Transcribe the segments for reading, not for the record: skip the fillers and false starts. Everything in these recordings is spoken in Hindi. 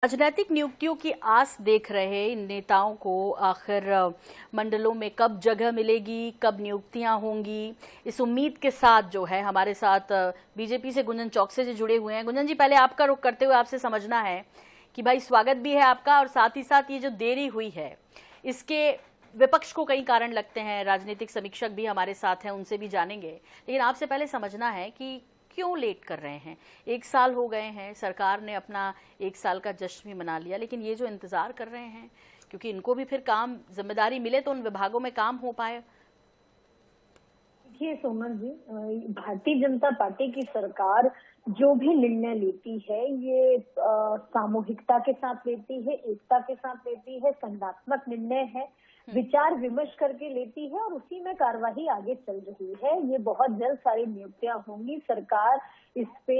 राजनैतिक नियुक्तियों की आस देख रहे इन नेताओं को आखिर मंडलों में कब जगह मिलेगी, कब नियुक्तियां होंगी, इस उम्मीद के साथ जो है हमारे साथ बीजेपी से गुंजन चौकसे जी जुड़े हुए हैं। गुंजन जी, पहले आपका रुख करते हुए आपसे समझना है कि भाई स्वागत भी है आपका, और साथ ही साथ ये जो देरी हुई है इसके विपक्ष को कई कारण लगते हैं। राजनीतिक समीक्षक भी हमारे साथ हैं, उनसे भी जानेंगे, लेकिन आपसे पहले समझना है कि क्यों लेट कर रहे हैं। 1 साल हो गए हैं, सरकार ने अपना 1 साल का जश्न भी मना लिया, लेकिन ये जो इंतजार कर रहे हैं, क्योंकि इनको भी फिर काम जिम्मेदारी मिले तो उन विभागों में काम हो पाए। देखिए सोमन जी, भारतीय जनता पार्टी की सरकार जो भी निर्णय लेती है ये सामूहिकता के साथ लेती है, एकता के साथ लेती है, संज्ञानात्मक निर्णय है, विचार विमर्श करके लेती है और उसी में कार्यवाही आगे चल रही है। ये बहुत जल्द सारी नियुक्तियां होंगी। सरकार इस पे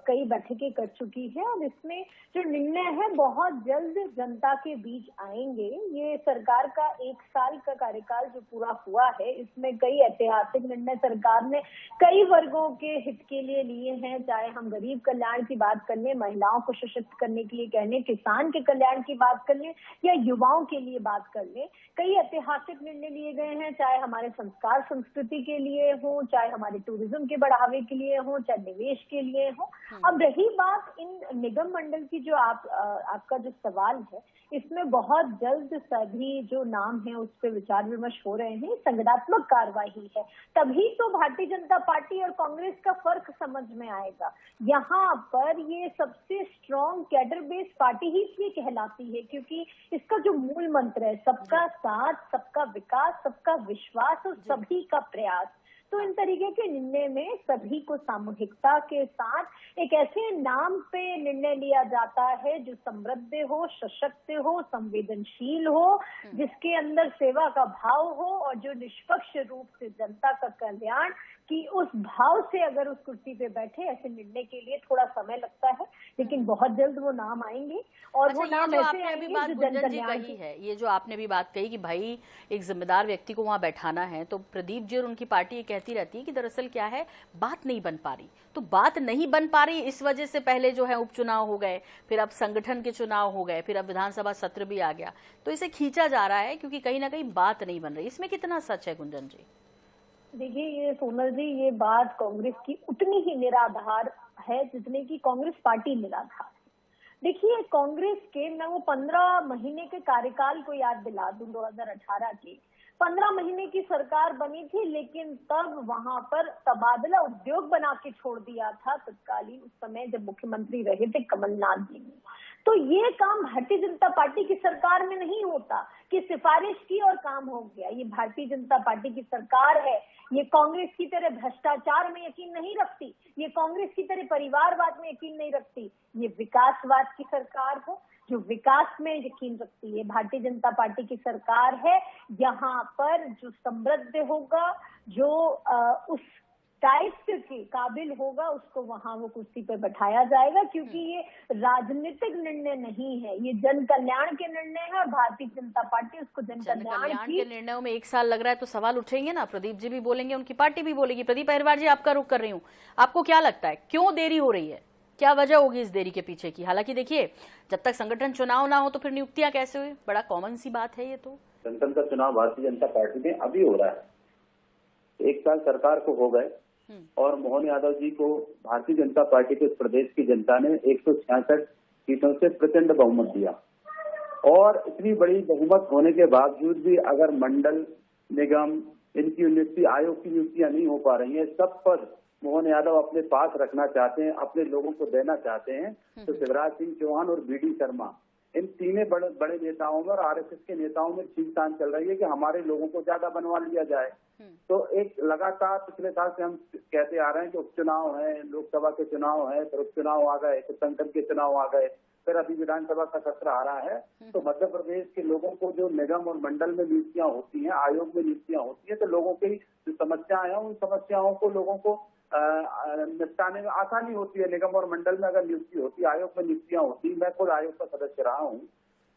कई बैठकें कर चुकी है और इसमें जो निर्णय है बहुत जल्द जनता के बीच आएंगे। ये सरकार का 1 साल का कार्यकाल जो पूरा हुआ है, इसमें कई ऐतिहासिक निर्णय सरकार ने कई वर्गों के हित के लिए लिए हैं, चाहे हम गरीब कल्याण की बात कर लें, महिलाओं को सशक्त करने के लिए कह लें, किसान के कल्याण की बात कर लें या युवाओं के लिए बात कर लें। कई ऐतिहासिक निर्णय लिए गए हैं, चाहे हमारे संस्कार संस्कृति के लिए हो, चाहे हमारे टूरिज्म के बढ़ावे के लिए हो, चाहे निवेश के लिए हो। अब रही बात इन निगम मंडल की, जो आपका जो सवाल है, इसमें बहुत जल्द सभी जो नाम है उस पर विचार विमर्श हो रहे हैं। संगठनात्मक कार्यवाही है, तभी तो भारतीय जनता पार्टी और कांग्रेस का फर्क समझ में आएगा। यहाँ पर ये सबसे स्ट्रॉन्ग कैडर बेस्ड पार्टी ही इसलिए कहलाती है क्योंकि इसका जो मूल मंत्र है सबका साथ, सबका विकास, सबका विश्वास और सभी का प्रयास। तो इन तरीके के निर्णय में सभी को सामूहिकता के साथ एक ऐसे नाम पे निर्णय लिया जाता है जो समृद्ध हो, सशक्त हो, संवेदनशील हो, जिसके अंदर सेवा का भाव हो और जो निष्पक्ष रूप से जनता का कल्याण कि उस भाव से अगर उस कुर्सी पे बैठे। ऐसे निर्णय के लिए थोड़ा समय लगता है, लेकिन बहुत जल्द वो नाम आएंगे और वो नाम ऐसे आएंगे जो जन कल्याण की है। ये जो आपने भी बात कही कि भाई एक जिम्मेदार व्यक्ति को वहां बैठाना है, तो प्रदीप जी और उनकी पार्टी ये कहती रहती है कि दरअसल क्या है, बात नहीं बन पा रही। तो बात नहीं बन पा रही इस वजह से पहले जो है उपचुनाव हो गए, फिर अब संगठन के चुनाव हो गए, फिर अब विधानसभा सत्र भी आ गया, तो इसे खींचा जा रहा है क्योंकि कहीं ना कहीं बात नहीं बन रही। इसमें कितना सच है गुंजन जी? देखिए ये सोनल जी, ये बात कांग्रेस की उतनी ही निराधार है जितने की कांग्रेस पार्टी निराधार। देखिए कांग्रेस के, मैं वो 15 महीने के कार्यकाल को याद दिला दूं 2018 की। 15 महीने की सरकार बनी थी, लेकिन तब वहां पर तबादला उद्योग बना के छोड़ दिया था तत्कालीन उस समय जब मुख्यमंत्री रहे थे कमलनाथ जी ने। तो ये काम भारतीय जनता पार्टी की सरकार में नहीं होता कि सिफारिश की और काम हो गया। ये भारतीय जनता पार्टी की सरकार है। ये कांग्रेस की तरह भ्रष्टाचार में यकीन नहीं रखती, ये कांग्रेस की तरह परिवारवाद में यकीन नहीं रखती। ये विकासवाद की सरकार है जो विकास में यकीन रखती है। भारतीय जनता पार्टी की सरकार है, यहाँ पर जो समृद्ध होगा, जो उस दायित्व के काबिल होगा, उसको वहां वो कुर्सी पे बैठाया जाएगा, क्योंकि ये राजनीतिक निर्णय नहीं है, ये जन कल्याण के निर्णय है और भारतीय जनता पार्टी उसको जन कल्याण के निर्णयों में 1 साल लग रहा है तो सवाल उठेंगे ना। प्रदीप जी भी बोलेंगे, उनकी पार्टी भी बोलेगी। प्रदीप अहिरवार जी, आपका रुख कर रही हूँ, आपको क्या लगता है क्यों देरी हो रही है? क्या वजह होगी इस देरी के पीछे की? हालांकि देखिए, जब तक संगठन चुनाव ना हो तो फिर नियुक्तियां कैसे हुई? बड़ा कॉमन सी बात है ये। तो संगठन का चुनाव भारतीय जनता पार्टी में अभी हो रहा है। 1 साल सरकार को हो गए और मोहन यादव जी को भारतीय जनता पार्टी के प्रदेश की जनता ने 166 सीटों से प्रचंड बहुमत दिया। और इतनी बड़ी बहुमत होने के बावजूद भी अगर मंडल, निगम, इनकी नियुक्ति, आयोग की नियुक्तियां नहीं हो पा रही है, सब पर मोहन यादव अपने पास रखना चाहते हैं, अपने लोगों को देना चाहते हैं, तो शिवराज सिंह चौहान और बीडी शर्मा, इन तीनों बड़े नेताओं में और आरएसएस के नेताओं में खींचतान चल रही है कि हमारे लोगों को ज्यादा बनवा लिया जाए। तो एक लगातार पिछले साल से हम कहते आ रहे हैं कि उपचुनाव है, लोकसभा के चुनाव है, फिर उपचुनाव आ गए, फिर संसद के चुनाव आ गए, फिर अभी विधानसभा का सत्र आ रहा है। तो मध्य प्रदेश के लोगों को जो निगम और मंडल में नियुक्तियां होती हैं, आयोग में नियुक्तियां होती है, तो लोगों की जो समस्याएं हैं, उन समस्याओं को लोगों को निपटाने में आसानी होती है। निगम और मंडल में अगर नियुक्ति होती, आयोग में नियुक्तियां होती, मैं खुद आयोग का सदस्य रहा हूँ,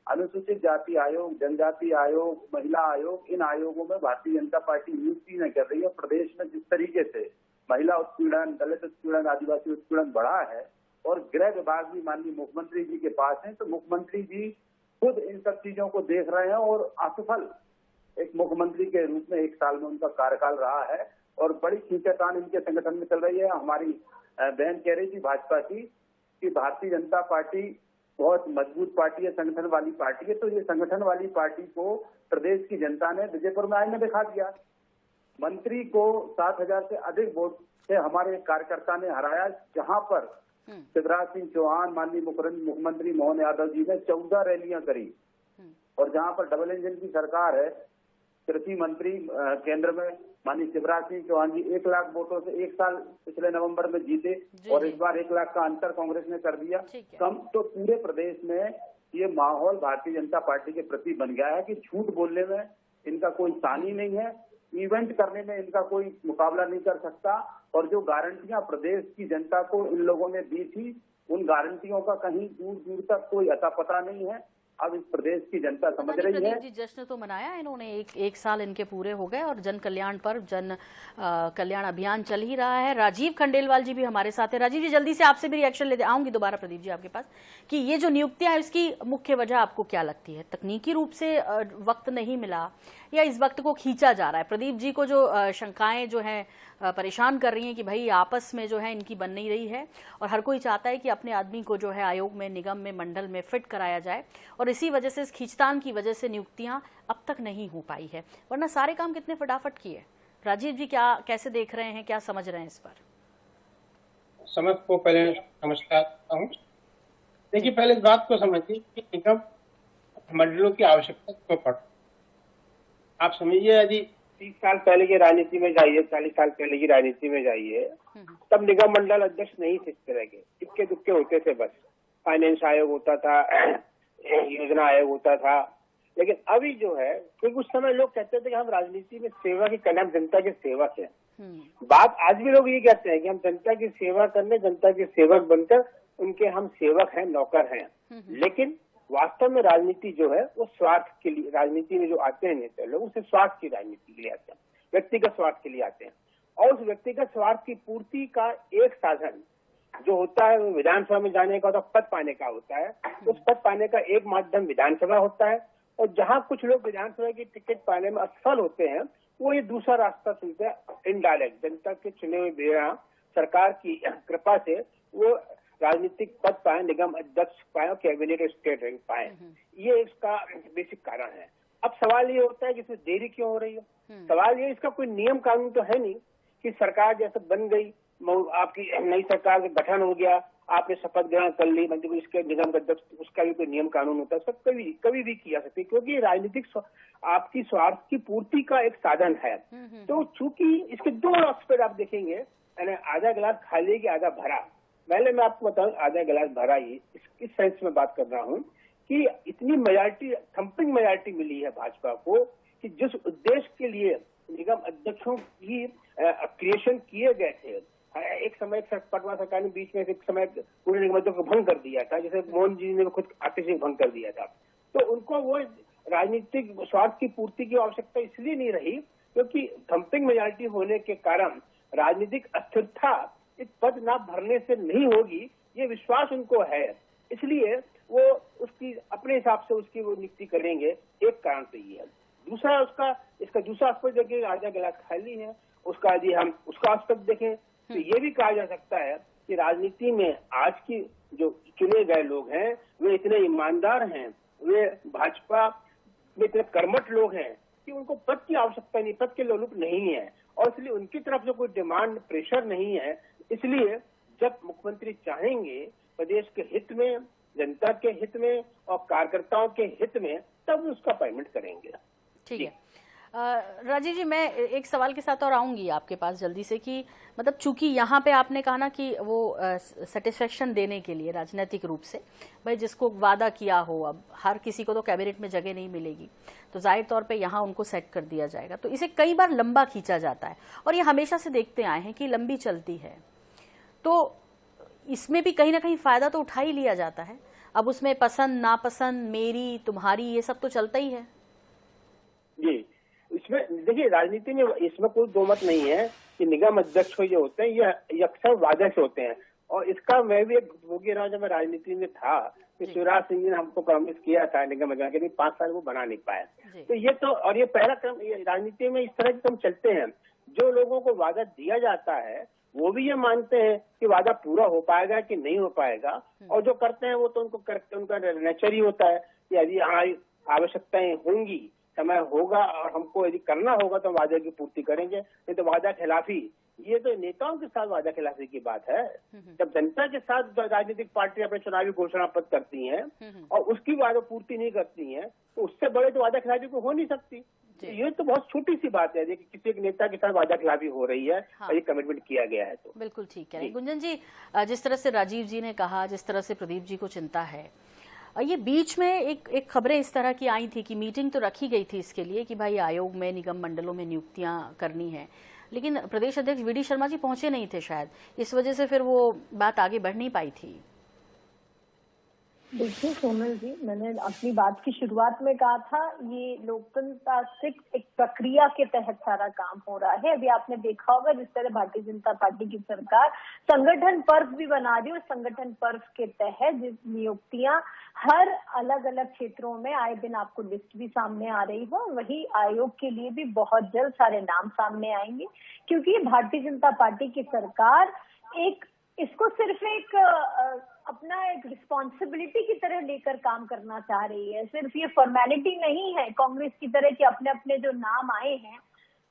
अनुसूचित जाति आयोग, जनजाति आयोग, महिला आयोग, इन आयोगों में भारतीय जनता पार्टी नियुक्ति न कर रही है। प्रदेश में जिस तरीके से महिला उत्पीड़न, दलित उत्पीड़न, आदिवासी उत्पीड़न बढ़ा है, और गृह विभाग भी माननीय मुख्यमंत्री जी के पास है। तो मुख्यमंत्री जी खुद इन सब चीजों को देख रहे हैं और असफल एक मुख्यमंत्री के रूप में 1 साल में उनका कार्यकाल रहा है और बड़ी खींचातान इनके संगठन में चल रही है। हमारी बहन कह रही थी भाजपा की कि भारतीय जनता पार्टी बहुत मजबूत पार्टी है, संगठन वाली पार्टी है। तो ये संगठन वाली पार्टी को प्रदेश की जनता ने विजयपुर में आईने दिखा दिया। मंत्री को 7,000 से अधिक वोट से हमारे कार्यकर्ता ने हराया, जहां पर शिवराज सिंह चौहान माननीय मुख्यमंत्री मोहन यादव जी ने 14 रैलियां करी और जहां पर डबल इंजन की सरकार है, कृषि मंत्री केंद्र में माननीय शिवराज सिंह चौहान जी 1 लाख वोटों से 1 साल पिछले नवंबर में जीते और इस बार 1 लाख का अंतर कांग्रेस ने कर दिया कम। तो पूरे प्रदेश में ये माहौल भारतीय जनता पार्टी के प्रति बन गया है कि झूठ बोलने में इनका कोई सानी नहीं है, इवेंट करने में इनका कोई मुकाबला नहीं कर सकता और जो गारंटियां प्रदेश की जनता को इन लोगों ने दी थी, उन गारंटियों का कहीं दूर दूर तक कोई अता पता नहीं है। अब इस प्रदेश की जनता समझ रही है। जी, जश्न तो मनाया इन्होंने, एक साल इनके पूरे हो गए और जन कल्याण पर जन कल्याण अभियान चल ही रहा है। राजीव खंडेलवाल जी भी हमारे साथ है। राजीव जी, जल्दी से आपसे भी रिएक्शन लेते आऊंगी दोबारा प्रदीप जी आपके पास कि ये जो नियुक्तियां हैं इसकी मुख्य वजह आपको क्या लगती है? तकनीकी रूप से वक्त नहीं मिला या इस वक्त को खींचा जा रहा है? प्रदीप जी को जो शंकाएं जो है परेशान कर रही हैं कि भाई आपस में जो है इनकी बन नहीं रही है और हर कोई चाहता है कि अपने आदमी को जो है आयोग में, निगम में, मंडल में फिट कराया जाए और इसी वजह से, इस खींचतान की वजह से नियुक्तियां अब तक नहीं हो पाई है, वरना सारे काम कितने फटाफट किए। राजीव जी कैसे देख रहे हैं, क्या समझ रहे हैं इस पर? समझ को पहले समझता हूँ। देखिए, पहले इस बात को समझिए कि निगम मंडलों की आवश्यकता क्यों पड़ती। आप समझिए, यदि 30 साल पहले की राजनीति में जाइए, 40 साल पहले की राजनीति में जाइए, तब निगम मंडल अध्यक्ष नहीं थे इस तरह के, इक्के दुक्के होते थे। बस फाइनेंस आयोग होता था, योजना आयोग होता था। लेकिन अभी जो है, क्योंकि उस समय लोग कहते थे कि हम राजनीति में सेवा की करना, हम जनता के सेवक हैं। बात आज भी लोग ये कहते हैं कि हम जनता की सेवा करने, जनता के सेवक बनकर उनके हम सेवक हैं, नौकर हैं। लेकिन वास्तव में राजनीति जो है वो स्वार्थ के लिए, राजनीति में जो आते हैं नेता लोग, उसे स्वार्थ की राजनीति के लिए आते हैं, व्यक्तिगत स्वार्थ के लिए आते हैं। और उस व्यक्तिगत स्वार्थ की पूर्ति का एक साधन जो होता है वो विधानसभा में जाने का, तो पद पाने का होता है। उस पद पाने का एक माध्यम विधानसभा होता है और जहां कुछ लोग विधानसभा की टिकट पाने में असफल होते हैं, वो ये दूसरा रास्ता चुनते हैं, इनडायरेक्ट, जनता के चुने हुए बिना सरकार की कृपा से वो राजनीतिक पद पाए, निगम अध्यक्ष पाए और कैबिनेट स्टेट रैंक पाए। ये इसका बेसिक कारण है। अब सवाल ये होता है कि इसमें देरी क्यों हो रही है? सवाल ये, इसका कोई नियम कानून तो है नहीं कि सरकार जैसे बन गई, आपकी नई सरकार का गठन हो गया, आपने शपथ ग्रहण कर ली, मतलब इसके निगम अध्यक्ष, उसका भी कोई नियम कानून होता है? सब कभी भी किया सकते, क्योंकि राजनीतिक आपकी स्वार्थ की पूर्ति का एक साधन है। तो चूंकि इसके दो एस्पेक्ट आप देखेंगे, यानी आधा गिलास खाली कि आधा भरा। पहले मैं आपको बताऊं, आधा गिलास भरा ही इस सेंस में बात कर रहा हूं कि इतनी मेजॉरिटी, थम्पिंग मेजॉरिटी मिली है भाजपा को कि जिस उद्देश्य के लिए निगम अध्यक्षों की क्रिएशन किए गए थे, एक समय पटवा सरकार ने बीच में एक समय पूरे निगम को भंग कर दिया था, जैसे मोहन जी ने खुद आते से भंग कर दिया था। तो उनको वो राजनीतिक स्वार्थ की पूर्ति की आवश्यकता इसलिए नहीं रही क्योंकि थम्पिंग मेजॉरिटी होने के कारण राजनीतिक अस्थिरता इस पद ना भरने से नहीं होगी, ये विश्वास उनको है। इसलिए वो उसकी अपने हिसाब से उसकी वो नियुक्ति करेंगे। एक कारण तो ये है। दूसरा, इसका दूसरा एस्पेक्ट देखिए, आधा गिलास खाली है, उसका यदि हम उसका एस्पेक्ट देखें तो ये भी कहा जा सकता है कि राजनीति में आज की जो चुने गए लोग हैं वे इतने ईमानदार हैं, वे भाजपा में इतने कर्मठ लोग हैं कि उनको पद की आवश्यकता नहीं, पद के लोलुप नहीं है और इसलिए उनकी तरफ से कोई डिमांड, प्रेशर नहीं है। इसलिए जब मुख्यमंत्री चाहेंगे प्रदेश के हित में, जनता के हित में और कार्यकर्ताओं के हित में, तब उसका अपॉइंटमेंट करेंगे। ठीक है राजीव जी, मैं एक सवाल के साथ और आऊंगी आपके पास जल्दी से कि मतलब चूंकि यहाँ पे आपने कहा ना कि वो सेटिस्फेक्शन देने के लिए राजनीतिक रूप से भाई जिसको वादा किया हो, अब हर किसी को तो कैबिनेट में जगह नहीं मिलेगी, तो जाहिर तौर पे यहाँ उनको सेट कर दिया जाएगा। तो इसे कई बार लंबा खींचा जाता है और ये हमेशा से देखते आए हैं कि लंबी चलती है, तो इसमें भी कहीं ना कहीं फायदा तो उठा ही लिया जाता है। अब उसमें पसंद नापसंद, मेरी तुम्हारी, ये सब तो चलता ही है। जी, इसमें देखिए, राजनीति में इसमें कोई दो मत नहीं है कि निगम अध्यक्ष जो होते हैं ये अक्सर वादे से होते हैं। और इसका मैं भी एक भोगी रहा हूं, जब मैं राजनीति में था कि शिवराज सिंह जी ने हमको प्रॉमिस किया था निगम बना के, 5 साल वो बना नहीं पाया। तो ये तो, और ये पहला क्रम, ये राजनीति में इस तरह के क्रम चलते हैं। जो लोगों को वादा दिया जाता है वो भी ये मानते हैं कि वादा पूरा हो पाएगा कि नहीं हो पाएगा, और जो करते हैं वो तो उनको करते, उनका नेचर ही होता है कि यदि हमारी आवश्यकताएं होंगी, समय होगा और हमको यदि करना होगा तो वादे की पूर्ति करेंगे, नहीं तो वादा खिलाफी, ये तो नेताओं के साथ वादा खिलाफी की बात है। जब जनता के साथ राजनीतिक पार्टी अपने चुनावी घोषणा पत्र करती हैं और उसकी वादा पूर्ति नहीं करती हैं, तो उससे बड़े तो वादा खिलाफी को हो नहीं सकती। ये तो बहुत छोटी सी बात है कि किसी एक नेता के साथ वादा खिलाफी हो रही है और ये कमिटमेंट किया गया है। तो बिल्कुल ठीक है गुंजन जी, जिस तरह से राजीव जी ने कहा, जिस तरह से प्रदीप जी को चिंता है, ये बीच में एक खबरें इस तरह की आई थी कि मीटिंग तो रखी गई थी इसके लिए कि भाई आयोग में, निगम मंडलों में नियुक्तियां करनी है, लेकिन प्रदेश अध्यक्ष वीडी शर्मा जी पहुंचे नहीं थे शायद, इस वजह से फिर वो बात आगे बढ़ नहीं पाई थी। देखिए सोनल जी, मैंने अपनी बात की शुरुआत में कहा था ये लोकतांत्रिक एक प्रक्रिया के तहत सारा काम हो रहा है। अभी आपने देखा होगा जिस तरह भारतीय जनता पार्टी की सरकार संगठन पर्व भी बना रही है, संगठन पर्व के तहत जिस नियुक्तियां हर अलग अलग क्षेत्रों में आए दिन आपको लिस्ट भी सामने आ रही हो, वही आयोग के लिए भी बहुत जल्द सारे नाम सामने आएंगे, क्योंकि भारतीय जनता पार्टी की सरकार इसको सिर्फ एक अपना एक रिस्पॉन्सिबिलिटी की तरह लेकर काम करना चाह रही है। सिर्फ ये फॉर्मेलिटी नहीं है कांग्रेस की तरह कि अपने अपने जो नाम आए हैं,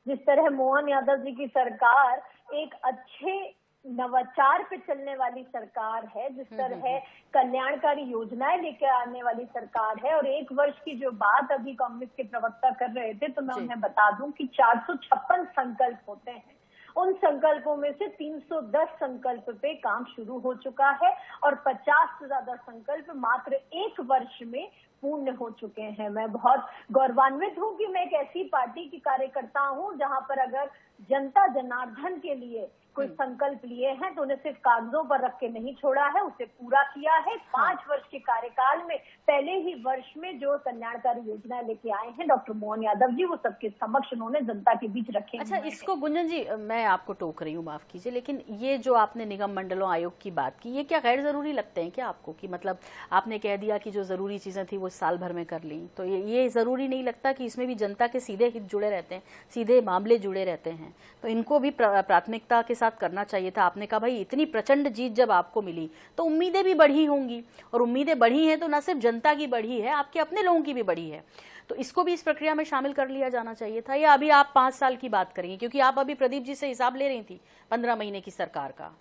जिस तरह मोहन यादव जी की सरकार एक अच्छे नवाचार पे चलने वाली सरकार है, जिस तरह कल्याणकारी योजनाएं लेकर आने वाली सरकार है। और 1 वर्ष की जो बात अभी कांग्रेस के प्रवक्ता कर रहे थे, तो मैं उन्हें बता दूं कि 456 संकल्प होते हैं, उन संकल्पों में से 310 संकल्प पे काम शुरू हो चुका है और 50 से ज्यादा संकल्प मात्र 1 वर्ष में पूर्ण हो चुके हैं। मैं बहुत गौरवान्वित हूं कि मैं एक ऐसी पार्टी की कार्यकर्ता हूं जहां पर अगर जनता जनार्दन के लिए कोई संकल्प लिए हैं तो उन्हें सिर्फ कागजों पर रख के नहीं छोड़ा है, उसे पूरा किया है। 5 वर्ष के कार्यकाल में पहले ही वर्ष में जो कल्याणकारी योजना लेके आए हैं डॉक्टर मोहन यादव जी, वो सबके समक्ष उन्होंने जनता के बीच रखे। अच्छा, इसको गुंजन जी मैं आपको टोक रही हूँ, माफ कीजिए, लेकिन ये जो आपने निगम मंडलों आयोग की बात की, ये क्या गैर जरूरी लगते हैं क्या आपको? कि मतलब आपने कह दिया कि जो जरूरी चीजें थी वो साल भर में कर ली, तो ये जरूरी नहीं लगता कि इसमें भी जनता के सीधे हित जुड़े रहते हैं, सीधे मामले जुड़े रहते हैं, तो इनको भी प्राथमिकता के साथ करना चाहिए था? आपने कहा भाई इतनी प्रचंड जीत जब आपको मिली तो उम्मीदें भी बढ़ी होंगी, और उम्मीदें बढ़ी हैं तो न सिर्फ जनता की बढ़ी है, आपके अपने लोगों की भी बढ़ी है, तो इसको भी इस प्रक्रिया में शामिल कर लिया जाना चाहिए था। या अभी आप 5 साल की बात करेंगे, क्योंकि आप अभी प्रदीप जी से हिसाब ले रही थी 15 महीने की सरकार का।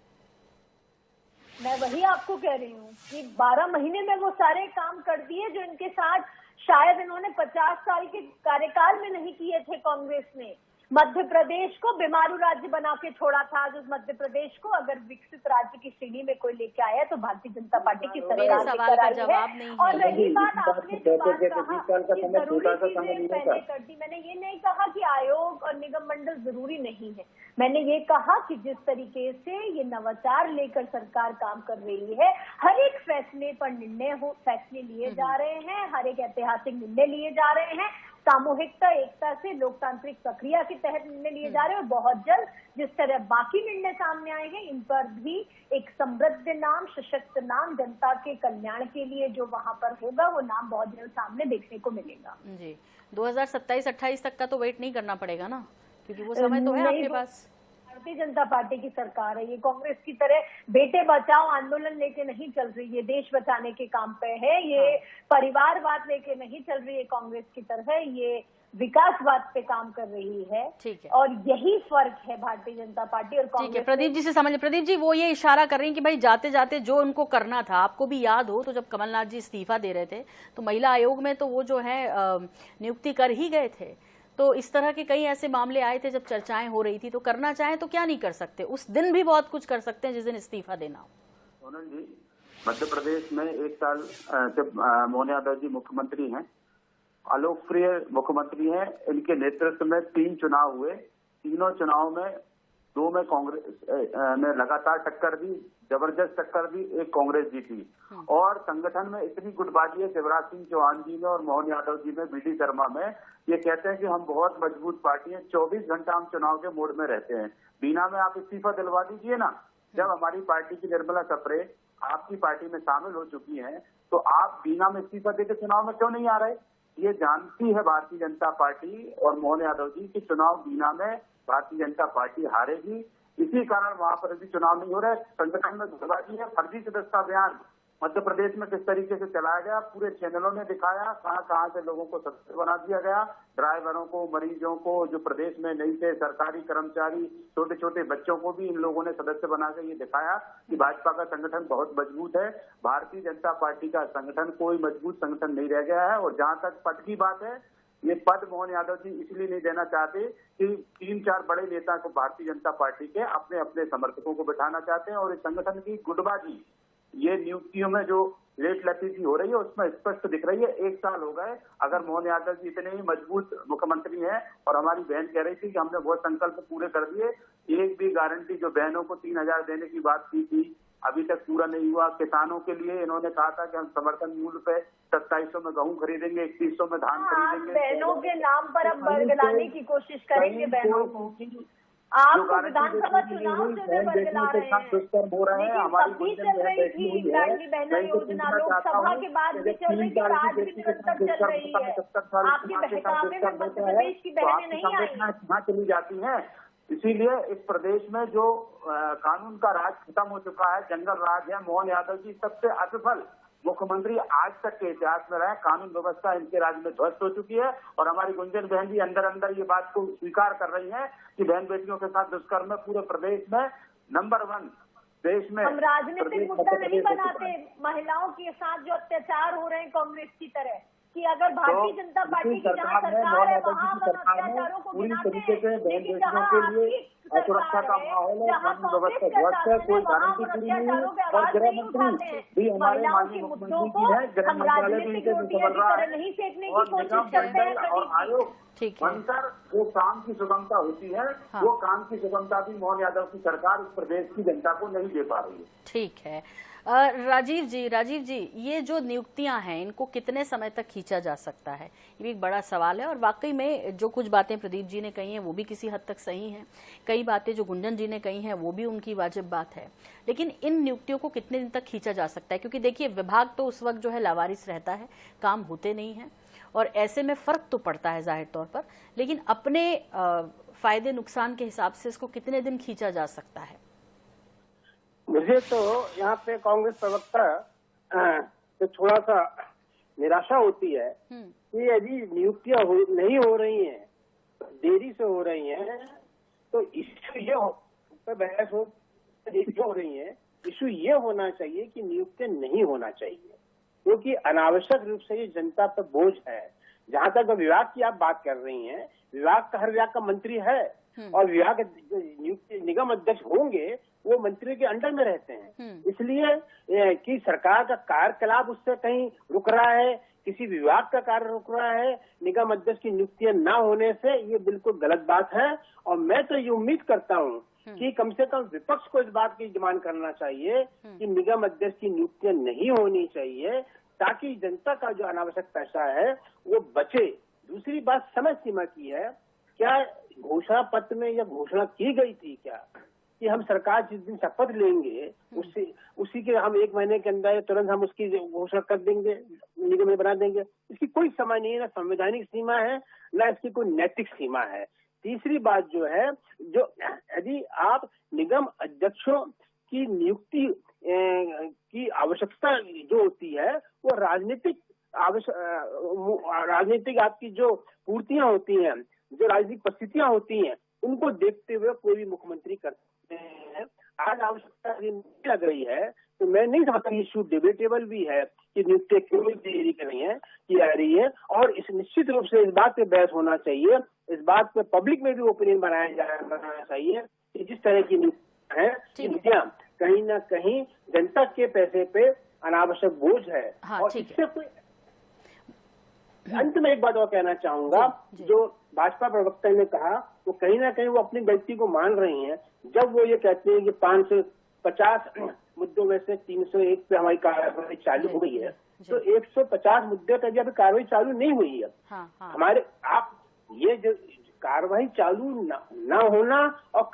मैं वही आपको कह रही हूँ कि 12 महीने में वो सारे काम कर दिए जो इनके साथ शायद इन्होंने 50 साल के कार्यकाल में नहीं किए थे। कांग्रेस ने मध्य प्रदेश को बीमारू राज्य बना के छोड़ा था, जो मध्य प्रदेश को अगर विकसित राज्य की श्रेणी में कोई लेके आया तो भारतीय जनता पार्टी की सरकार लेकर आई है। और रही बात आपने जो बात कहा कि जरूरी चीजें पहले कर दी, मैंने ये नहीं कहा कि आयोग और निगम मंडल जरूरी नहीं है। मैंने ये कहा कि जिस तरीके से ये नवाचार लेकर सरकार काम कर रही है, हर एक फैसले पर फैसले लिए जा रहे हैं, हर एक ऐतिहासिक निर्णय लिए जा रहे हैं, सामूहिकता एकता से लोकतांत्रिक प्रक्रिया के तहत निर्णय लिए जा रहे हैं। और बहुत जल्द जिस तरह बाकी निर्णय सामने आए हैं, इन पर भी एक समृद्ध नाम, सशक्त नाम, जनता के कल्याण के लिए जो वहां पर होगा, वो नाम बहुत जल्द सामने देखने को मिलेगा। जी, 2027-28 तक का तो वेट नहीं करना पड़ेगा ना, क्योंकि वो समय तो है आपके पास। भारतीय जनता पार्टी की सरकार है, ये कांग्रेस की तरह बेटे बचाओ आंदोलन लेके नहीं चल रही है, देश बचाने के काम पे है। ये परिवारवाद लेके नहीं चल रही है कांग्रेस की तरह, ये विकासवाद पे काम कर रही है। ठीक है, और यही फर्क है भारतीय जनता पार्टी और कांग्रेस। ठीक है, प्रदीप जी से समझ, प्रदीप जी वो ये इशारा कर रही हैं कि भाई जाते जाते जो उनको करना था, आपको भी याद हो तो जब कमलनाथ जी इस्तीफा दे रहे थे तो महिला आयोग में तो वो जो है नियुक्ति कर ही गए थे, तो इस तरह के कई ऐसे मामले आए थे जब चर्चाएं हो रही थी, तो करना चाहें तो क्या नहीं कर सकते? उस दिन भी बहुत कुछ कर सकते हैं जिस दिन इस्तीफा देना हो। सोनल जी, मध्य प्रदेश में 1 साल से मोहन यादव जी मुख्यमंत्री हैं, अलोकप्रिय मुख्यमंत्री हैं। इनके नेतृत्व में 3 चुनाव हुए, तीनों चुनाव में 2 में कांग्रेस ने लगातार टक्कर दी, जबरदस्त टक्कर दी, एक कांग्रेस जीती। और संगठन में इतनी गुटबाजी है शिवराज सिंह चौहान जी में और मोहन यादव जी में, वीडी शर्मा में, ये कहते हैं कि हम बहुत मजबूत पार्टी हैं, 24 घंटा हम चुनाव के मोड में रहते हैं। बीना में आप इस्तीफा दिलवा दीजिए ना, जब हमारी पार्टी की निर्मला सप्रे आपकी पार्टी में शामिल हो चुकी हैं, तो आप बीना में इस्तीफा देकर चुनाव में क्यों नहीं आ रहे? ये जानती है भारतीय जनता पार्टी और मोहन यादव जी की चुनाव बीना में भारतीय जनता पार्टी हारेगी। इसी कारण वहां पर भी चुनाव नहीं हो रहा है। संगठन में धोखाधड़ी है। फर्जी सदस्यता अभियान मध्य प्रदेश में किस तरीके से चलाया गया, पूरे चैनलों ने दिखाया, कहां कहां से लोगों को सदस्य बना दिया गया, ड्राइवरों को, मरीजों को, जो प्रदेश में नहीं थे, सरकारी कर्मचारी, छोटे छोटे बच्चों को भी इन लोगों ने सदस्य बनाकर ये दिखाया कि भाजपा का संगठन बहुत मजबूत है। भारतीय जनता पार्टी का संगठन कोई मजबूत संगठन नहीं रह गया है। और जहां तक पद की बात है, ये पद मोहन यादव जी इसलिए नहीं देना चाहते कि 3-4 बड़े नेता को भारतीय जनता पार्टी के अपने अपने समर्थकों को बिठाना चाहते हैं। और इस संगठन की गुटबाजी ये नियुक्तियों में जो लेट लतीफी हो रही है उसमें स्पष्ट दिख रही है। 1 साल हो गए। अगर मोहन यादव जी इतने ही मजबूत मुख्यमंत्री हैं, और हमारी बहन कह रही थी कि हमने बहुत संकल्प पूरे कर दिए, एक भी गारंटी जो बहनों को 3,000 देने की बात की थी अभी तक पूरा नहीं हुआ। किसानों के लिए इन्होंने कहा था कि हम समर्थन मूल्य पे 2700 में गेहूं खरीदेंगे, 3100 में धान खरीदेंगे। बहनों के नाम पर अब बरगलाने की कोशिश करेंगे बहनों को। आप विधानसभा चुनाव से बरगला रहे हैं, लेकिन तब भी चल रही थी लाडली बहना योजना, लोकसभा के बाद भी चल रही थी और आज भी निरंतर चल रही है। आपके बहकावे में मध्य प्रदेश की बहनें नहीं आई। कहाँ चली जाती हैं? इसीलिए इस प्रदेश में जो कानून का राज खत्म हो चुका है, जंगल राज है। मोहन यादव जी सबसे असफल मुख्यमंत्री आज तक के इतिहास में रहे। कानून व्यवस्था इनके राज्य में ध्वस्त हो चुकी है। और हमारी गुंजन बहन जी अंदर अंदर ये बात को स्वीकार कर रही है कि बहन बेटियों के साथ दुष्कर्म में पूरे प्रदेश में नंबर 1 देश में। हम राजनीतिक मुद्दा नहीं बनाते महिलाओं के साथ जो अत्याचार हो रहे हैं कांग्रेस की तरह, कि अगर भारतीय जनता पार्टी की जहाँ सरकार है वहाँ हम अत्याचारों को गिनाते हैं, लेकिन जहाँ आपकी सुरक्षा का माहौल है, कानून व्यवस्था ध्वस्त है, कोई गारंटी पूरी नहीं है। और गृह मंत्री भी हमारे माननीय मुख्यमंत्री जी हैं, गृह मंत्रालय भी इनके संभल रहा है। और निगम मंडल और आयोग बनकर जो काम की सुगमता होती है, वो काम की सुगमता भी मोहन यादव की सरकार इस प्रदेश की जनता को नहीं दे पा रही है। ठीक है। राजीव जी, ये जो नियुक्तियां हैं इनको कितने समय तक खींचा जा सकता है, ये भी एक बड़ा सवाल है। और वाकई में जो कुछ बातें प्रदीप जी ने कही हैं वो भी किसी हद तक सही हैं, कई बातें जो गुंजन जी ने कही हैं वो भी उनकी वाजिब बात है। लेकिन इन नियुक्तियों को कितने दिन तक खींचा जा सकता है? क्योंकि देखिए विभाग तो उस वक्त जो है लावारिस रहता है, काम होते नहीं हैं, और ऐसे में फर्क तो पड़ता है जाहिर तौर पर, लेकिन अपने फायदे नुकसान के हिसाब से इसको कितने दिन खींचा जा सकता है? मुझे तो यहाँ पे कांग्रेस प्रवक्ता तो थोड़ा सा निराशा होती है कि यदि नियुक्तियां नहीं हो रही हैं, देरी से हो रही हैं, तो इश्यू ये बहस हो रही है, इश्यू ये होना चाहिए कि नियुक्तियां नहीं होना चाहिए, क्योंकि अनावश्यक रूप से ये जनता पर बोझ है। जहां तक विभाग की आप बात कर रही हैं, विभाग का हर विभाग का मंत्री है और विभाग निगम अध्यक्ष होंगे वो मंत्री के अंडर में रहते हैं। इसलिए कि सरकार का कार्यकलाप उससे कहीं रुक रहा है, किसी विभाग का कार्य रुक रहा है निगम अध्यक्ष की नियुक्तियां न होने से, ये बिल्कुल गलत बात है। और मैं तो ये उम्मीद करता हूँ कि कम से कम विपक्ष को इस बात की डिमांड करना चाहिए कि निगम अध्यक्ष की नियुक्तियां नहीं होनी चाहिए, ताकि जनता का जो अनावश्यक पैसा है वो बचे। दूसरी बात समय सीमा की है, क्या घोषणा पत्र में यह घोषणा की गई थी क्या कि हम सरकार जिस दिन शपथ लेंगे उसी के हम 1 महीने के अंदर तुरंत हम उसकी घोषणा कर देंगे, निगम में बना देंगे? इसकी कोई समय नहीं है, ना संवैधानिक सीमा है ना इसकी कोई नैतिक सीमा है। तीसरी बात जो है, जो यदि आप निगम अध्यक्षों की नियुक्ति की आवश्यकता जो होती है वो राजनीतिक आपकी जो पूर्तियां होती हैं, जो राजनीतिक परिस्थितियां होती हैं, उनको देखते हुए कोई भी मुख्यमंत्री करते हैं। आज आवश्यकता नहीं लग रही है तो मैं नहीं समझता इश्यू डिबेटेबल भी है कि नियुक्ति क्यों देरी कर रही है की जा रही है। और इस निश्चित रूप से इस बात पे बहस होना चाहिए, इस बात पे पब्लिक में भी ओपिनियन बनाना चाहिए कि जिस तरह की नियुक्तियां कहीं ना कहीं जनता के पैसे पे अनावश्यक बोझ है। और इससे कोई अंत में एक बात और कहना चाहूंगा, जो भाजपा प्रवक्ता ने कहा वो कहीं ना कहीं वो अपनी गलती को मान रही हैं जब वो ये कहते हैं कि 550 मुद्दों में से 301 पे हमारी कार्रवाई चालू हो गई है, तो 150 मुद्दे पर अभी कार्रवाई चालू नहीं हुई है। हमारे आप ये जो कार्रवाई चालू न होना और